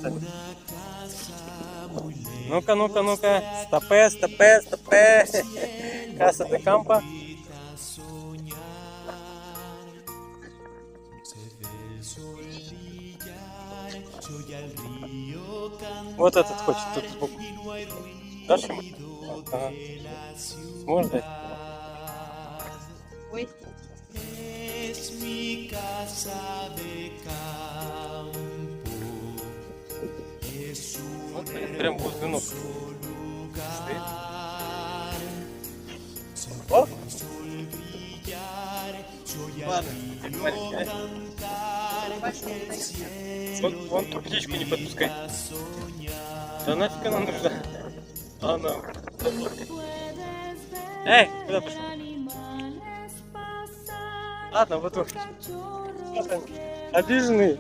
это. Ну-ка, ну-ка, ну-ка. Стопе, стопе, стопе. Каса де кампа. Вот этот хочет тут сбоку. Дашь ему? Ага. Сможешь дать? Ой. Вот, прям возле ног стоит. О! Ладно, маленький, вон ту птичку не подпускай. Да нафиг она нужна? Она... Эй, куда пошел? Ладно, вот он. Обиженный.